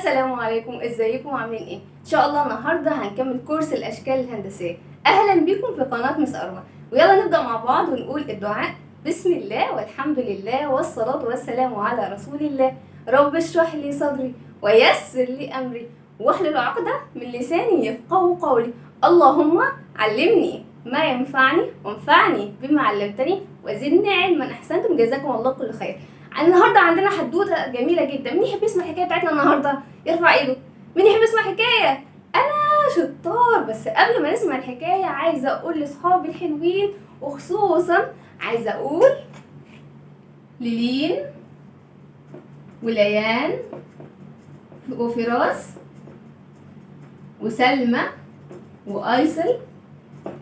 السلام عليكم، ازيكم عاملين ايه؟ ان شاء الله النهارده هنكمل كورس الاشكال الهندسيه. اهلا بكم في قناه مس اروى، ويلا نبدا مع بعض ونقول الدعاء. بسم الله والحمد لله والصلاه والسلام على رسول الله. رب اشرح لي صدري ويسر لي امري واحلل عقده من لساني يفقهوا قولي. اللهم علمني ما ينفعني وانفعني بما علمتني وزدني علما. احسنتم، جزاكم الله كل خير. النهارده عندنا حدوته جميله جدا. مين يحب يسمع الحكايه بتاعتنا النهارده؟ يرفع ايده. مين يحب يسمع حكايه؟ انا شطار. بس قبل ما نسمع الحكايه عايزه اقول لاصحابي الحلوين، وخصوصا عايزه اقول للين وليان وفراس وسلمى وايسل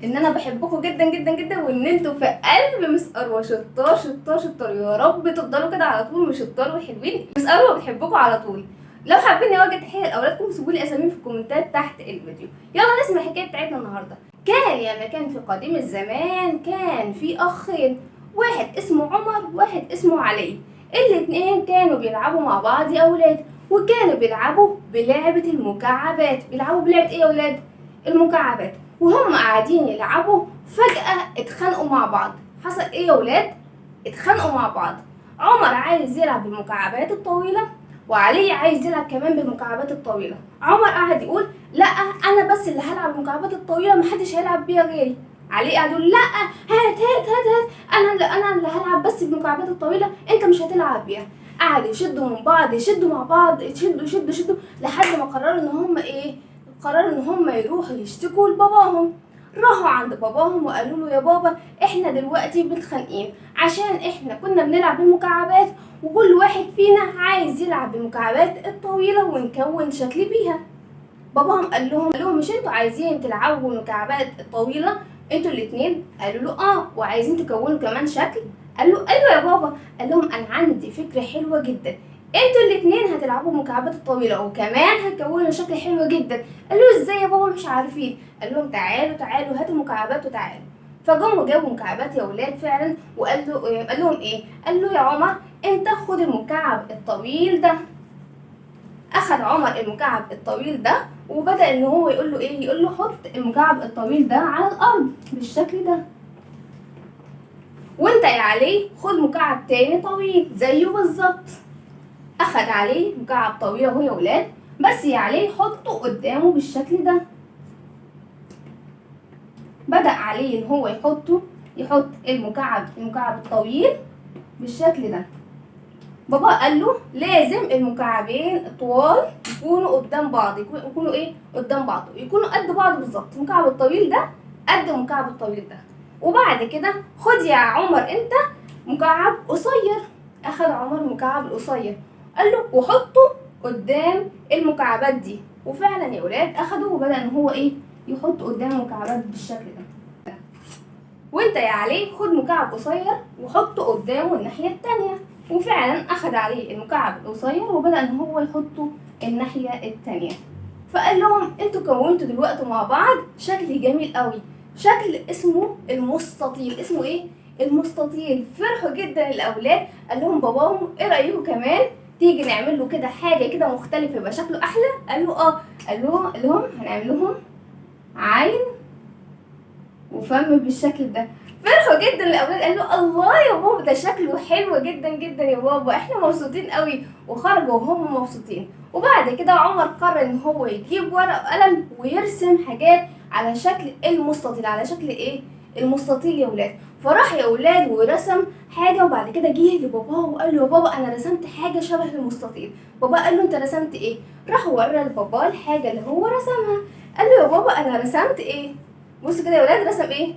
ان انا بحبكم جدا جدا جدا، وان انتوا في قلب مس اروى شطار شطار شطار. يا رب تفضلوا كده على طول مش شطار وحلوين. مس اروى بتحبكم على طول. لو حابين اوجه تحيه لاولادكم سيبوا لي اساميهم في الكومنتات تحت الفيديو. يلا نسمع الحكايه بتاعتنا النهارده. كان يا مكان في قديم الزمان كان في اخين، واحد اسمه عمر وواحد اسمه علي. الاتنين كانوا بيلعبوا مع بعض يا اولاد، وكانوا بيلعبوا بلعبه المكعبات. بيلعبوا بلعبه ايه يا اولاد؟ المكعبات. وهم قاعدين يلعبوا فجأة اتخانقوا مع بعض. حصل ايه يا ولاد؟ اتخانقوا مع بعض. عمر عايز يلعب بالمكعبات الطويلة، وعلي عايز يلعب كمان بالمكعبات الطويلة. عمر قاعد يقول لا انا بس اللي هلعب بالمكعبات الطويلة، محدش هيلعب بيها غيري. علي قاعد يقول لا هات انا اللي هلعب بس بالمكعبات الطويلة، انت مش هتلعب بيها. قعدوا يشدوا من بعض، يشدوا مع بعض، يشدوا لحد ما قرروا ان هم قرروا ان هم يروحوا يشتكوا لباباهم. راحوا عند باباهم وقالوا له يا بابا احنا دلوقتي متخانقين عشان احنا كنا بنلعب بالمكعبات، وكل واحد فينا عايز يلعب بالمكعبات الطويله ونكون شكل بيها. باباهم قال لهم مش انتوا عايزين تلعبوا بالمكعبات الطويله انتوا الاثنين؟ قالوا له اه، وعايزين تكونوا كمان شكل؟ قال له ايوه يا بابا. قال لهم انا عندي فكره حلوه جدا، انتوا الاثنين هتلعبوا المكعبات الطويله وكمان هتكونوا شكل حلو جدا. قال له ازاي يا بابا مش عارفين؟ قال لهم تعالوا هاتوا المكعبات وتعالوا. فجم وجابوا مكعبات يا ولاد فعلا، وقال لهم ايه؟ قال له يا عمر انت خد المكعب الطويل ده. اخذ عمر المكعب الطويل ده وبدا ان هو يقول له ايه؟ يقول له حط المكعب الطويل ده على الارض بالشكل ده، وانت يا علي خد مكعب تاني طويل زيه بالظبط. اخد عليه مكعب طويل اهو يا ولاد، بس يا علي حطه قدامه بالشكل ده. بدأ عليه ان هو يحط المكعب الطويل بالشكل ده. بابا قال له لازم المكعبين الطوال يكونوا قدام بعض، يكونوا ايه؟ قدام بعض، يكونوا قد بعض بالظبط. المكعب الطويل ده قد المكعب الطويل ده. وبعد كده خد يا عمر انت مكعب قصير. اخد عمر المكعب القصير قال له وحطه قدام المكعبات دي. وفعلا يا ولاد اخده وبدأ ان هو ايه؟ يحط قدام المكعبات بالشكل ده. وانت يا علي خد مكعب قصير وحطه قدامه الناحية التانية. وفعلا اخد عليه المكعب القصير وبدأ ان هو يحطه الناحية التانية. فقال لهم انتوا كونتوا دلوقتي مع بعض شكل جميل قوي، شكل اسمه المستطيل. اسمه ايه؟ المستطيل. فرحوا جدا الاولاد. قال لهم باباهم ايه رايكم كمان تيجي نعمل له كده حاجه كده مختلفه يبقى شكله احلى؟ قال له اه. قال لهم هنعمل لهم عين وفم بالشكل ده. فرحوا جدا الاولاد. قال له الله يا بابا ده شكله حلو جدا جدا يا بابا، احنا مبسوطين قوي. وخرجوا وهم مبسوطين. وبعد كده عمر قرر ان هو يجيب ورق وقلم ويرسم حاجات على شكل المستطيل. على شكل ايه؟ المستطيل يا ولاد. فراح يا ولاد ورسم حاجه، وبعد كده جه لباباه وقال له يا بابا انا رسمت حاجه شبه المستطيل. بابا قال له انت رسمت ايه؟ راح ورى لباباه الحاجه اللي هو رسمها. قال له يا بابا انا رسمت ايه؟ بص كده يا ولاد رسم ايه؟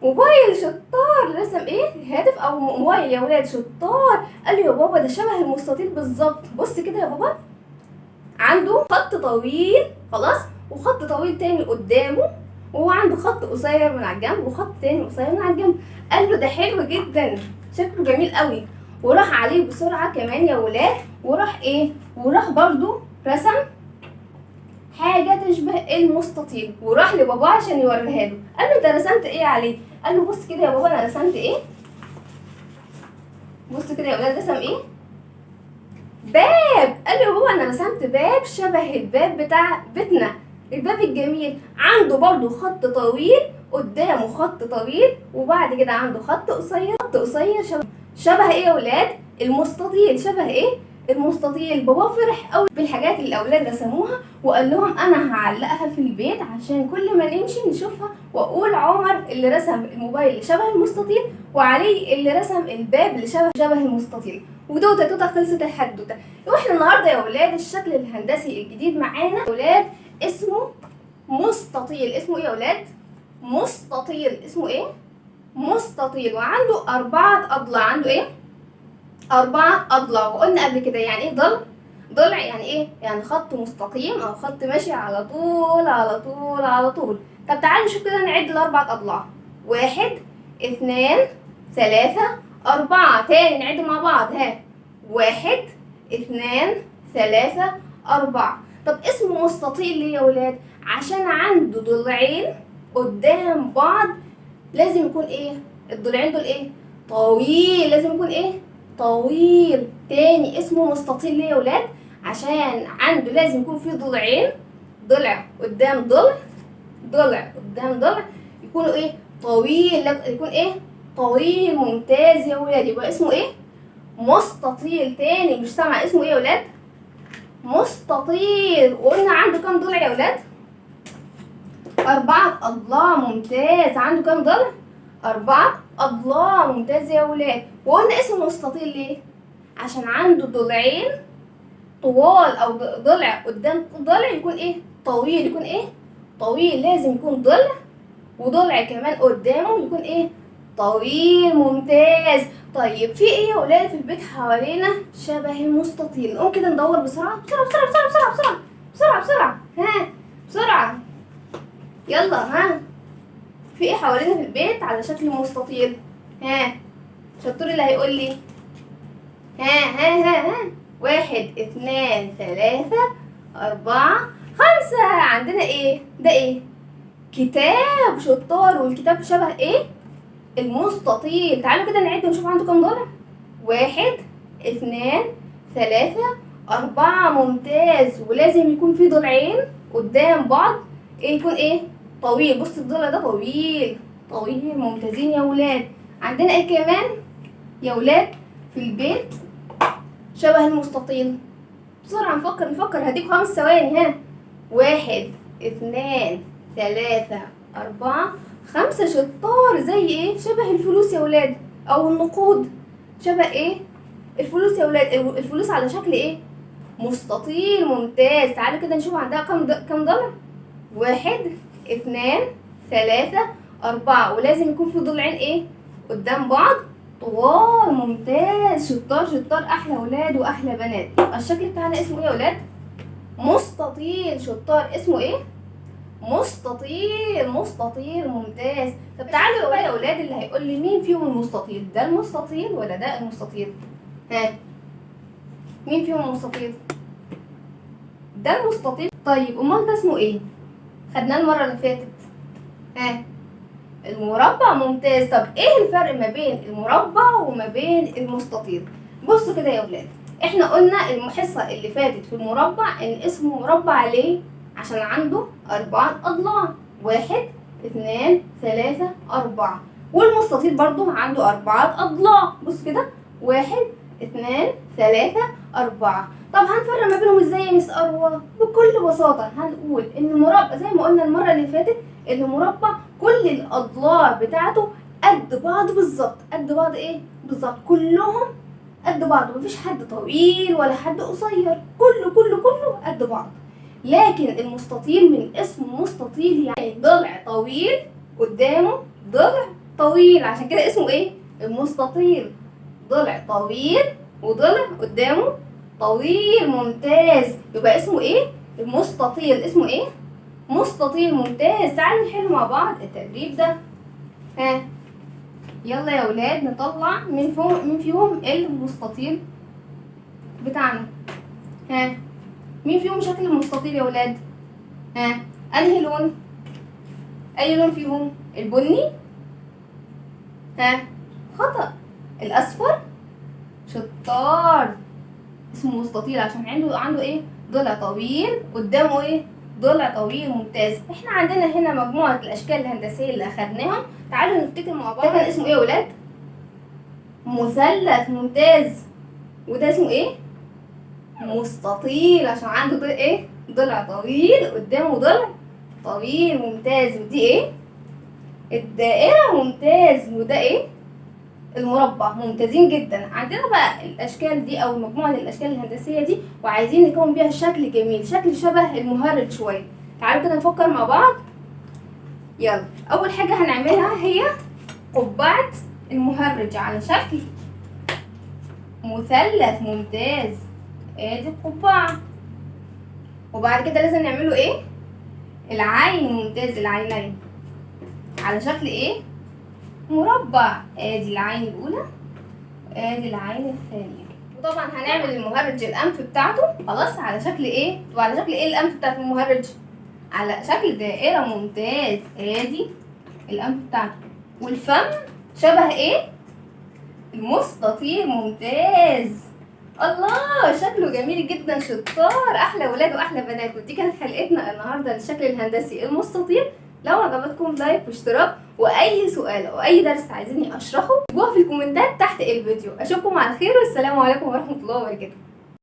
موبايل. شطار. رسم ايه؟ هاتف او موبايل يا ولاد. شطار. قال له يا بابا ده شبه المستطيل بالظبط. بص كده يا بابا عنده خط طويل خلاص، وخط طويل تاني قدامه، وهو عنده خط قصير من على الجنب وخط تاني قصير من على الجنب. قال له ده حلو جدا، شكله جميل قوي. وراح عليه بسرعه كمان يا ولاد، وراح برضو رسم حاجه تشبه المستطيل، وراح لباباه عشان يوريها له. قال له انت رسمت ايه عليه؟ قال له بص كده يا بابا انا رسمت ايه؟ بص كده يا ولاد رسم ايه؟ باب. قال لي يا بابا انا رسمت باب شبه الباب بتاع بيتنا، الباب الجميل، عنده برضو خط طويل، قدامه خط طويل، وبعد كده عنده خط قصير، خط قصير شبه ايه يا ولاد؟ المستطيل. شبه ايه؟ المستطيل. بابا فرح قوي بالحاجات اللي الاولاد رسموها، وقال لهم انا هعلقها في البيت عشان كل ما نمشي نشوفها، واقول عمر اللي رسم الموبايل اللي شبه المستطيل، وعلي اللي رسم الباب اللي شبه المستطيل. ودوته توته خلصت الحدوته. واحنا النهارده يا ولاد الشكل الهندسي الجديد معانا يا ولاد اسمه مستطيل. اسمه ايه يا ولاد؟ مستطيل. اسمه ايه؟ مستطيل. وعنده 4 أضلاع. عنده ايه؟ 4 أضلاع. وقلنا قبل كده يعني ايه ضلع؟ ضلع يعني ايه؟ يعني خط مستقيم او خط ماشي على طول على طول على طول. طب تعالوا نشوف كده، نعد ال4 أضلاع. 1 2 3 4. تاني نعد مع بعض. 1 2 3 4. طب اسمه مستطيل ليه يا ولاد؟ عشان عنده ضلعين قدام بعض، لازم يكون ايه؟ الضلعين دول ايه؟ طويل. لازم يكون ايه؟ طويل. تاني اسمه مستطيل ليه يا ولاد؟ عشان عنده لازم يكون فيه ضلعين، ضلع قدام ضلع، ضلع قدام ضلع، يكونوا ايه؟ طويل. يكون ايه؟ طويل. ممتاز يا ولاد. يبقى اسمه ايه؟ مستطيل. تاني مش سامع اسمه ايه يا ولاد؟ مستطيل. وقلنا عنده كام ضلع يا ولاد؟ 4 أضلاع. ممتاز. عنده كام ضلع؟ 4 أضلاع. ممتاز يا ولاد. وقلنا اسمه مستطيل ليه؟ عشان عنده ضلعين طوال، او ضلع قدام ضلع يكون ايه؟ طويل. يكون ايه؟ طويل. لازم يكون ضلع وضلع كمان قدامه يكون ايه؟ طويل. ممتاز. طيب في ايه يا ولاد في البيت حوالينا شبه المستطيل؟ نقوم كده ندور بسرعه بسرعه بسرعه بسرعه بسرعه بسرعه بسرعه بسرعه. بسرعه. يلا. في ايه حوالينا في البيت على شكل مستطيل؟ شطور اللي هيقول لي. ها 1 2 3 4 5. عندنا ايه؟ ده ايه؟ كتاب. شطار. والكتاب شبه ايه؟ المستطيل. تعالوا كده نعد ونشوف عنده كام ضلع. 1 2 3 4. ممتاز. ولازم يكون في ضلعين قدام بعض، ايه يكون ايه؟ طويل. بص الضلع ده طويل طويل. ممتازين يا ولاد. عندنا ايه كمان يا ولاد في البيت شبه المستطيل؟ بسرعة نفكر. هديك 5 ثواني. 1 2 3 4 5. شطار. زي ايه؟ شبه الفلوس يا ولاد، او النقود. شبه ايه؟ الفلوس يا ولاد. الفلوس على شكل ايه؟ مستطيل. ممتاز. تعالوا كده نشوف عندها كم ضلع. 1 2 3 4. ولازم يكون في ضلعين ايه؟ قدام بعض طوال. ممتاز. شطار. احلى ولاد واحلى بنات. يبقى الشكل بتاعنا اسمه ايه يا ولاد؟ مستطيل. شطار. اسمه ايه؟ مستطيل. ممتاز. طب تعالوا بقى يا ولاد اللي هيقول لي مين فيهم المستطيل؟ ده المستطيل ولا ده المستطيل؟ مين فيهم المستطيل؟ ده المستطيل. طيب امال ده اسمه ايه؟ خدناه المره اللي فاتت. المربع. ممتاز. طب ايه الفرق ما بين المربع وما بين المستطيل؟ بصوا كده يا ولاد، احنا قلنا الحصه اللي فاتت في المربع ان اسمه مربع ليه؟ عشان عنده 4 أضلاع. 1 2 3 4. والمستطيل برضو عنده 4 أضلاع. بص كده 1 2 3 4. طب هنفرق ما بينهم ازاي يا مس أروى؟ بكل بساطة هنقول ان المربع زي ما قلنا المرة اللي فاتت، ان المربع كل الأضلاع بتاعته قد بعض بالظبط. قد بعض ايه؟ بالظبط. كلهم قد بعض. مفيش حد طويل ولا حد قصير. كله قد بعض. لكن المستطيل من اسمه مستطيل يعني ضلع طويل قدامه ضلع طويل، عشان كده اسمه ايه؟ المستطيل. ضلع طويل وضلع قدامه طويل. ممتاز. يبقى اسمه ايه؟ المستطيل. اسمه ايه؟ مستطيل. ممتاز. تعالوا نحل مع بعض التدريب ده. يلا يا ولاد نطلع مين فيهم المستطيل بتاعنا. مين فيهم شكل المستطيل يا ولاد؟ انهي لون؟ اي لون فيهم؟ البني؟ خطأ. الاصفر. شطار. اسمه مستطيل عشان عنده ايه؟ ضلع طويل، قدامه ايه؟ ضلع طويل. ممتاز. احنا عندنا هنا مجموعة الاشكال الهندسية اللي اخدناهم، تعالوا نفتكر مع بعض. ده كان اسمه ايه يا ولاد؟ مثلث. ممتاز. وده اسمه ايه؟ مستطيل عشان عنده ايه؟ ضلع طويل، قدامه ضلع طويل. ممتاز. ودي ايه؟ الدائرة. ممتاز. وده ايه؟ المربع. ممتازين جدا. عندنا بقى الاشكال دي او مجموعه الاشكال الهندسيه دي، وعايزين نكون بيها شكل جميل، شكل شبه المهرج شويه. تعالوا كده نفكر مع بعض. يلا، اول حاجه هنعملها هي قبعه المهرج على شكل مثلث. ممتاز. ادي القبعه. وبعد كده لازم نعمله ايه؟ العين. ممتاز. العينين على شكل ايه؟ مربع. ادي العين الاولى، ادي العين الثانيه. وطبعا هنعمل المهرج الانف بتاعته خلاص على شكل ايه؟ وعلى شكل ايه الانف بتاعت المهرج؟ على شكل دائره. ممتاز. ادي الانف بتاعته. والفم شبه ايه؟ المستطيل. ممتاز. الله، شكله جميل جدا. شطار، احلى ولاد واحلى بنات. ودي كانت حلقتنا النهارده للشكل الهندسي المستطيل. لو عجبتكم لايك واشتراك، واي سؤال او اي درس عايزيني اشرحه اكتبوها في الكومنتات تحت الفيديو. اشوفكم على خير، والسلام عليكم ورحمه الله وبركاته.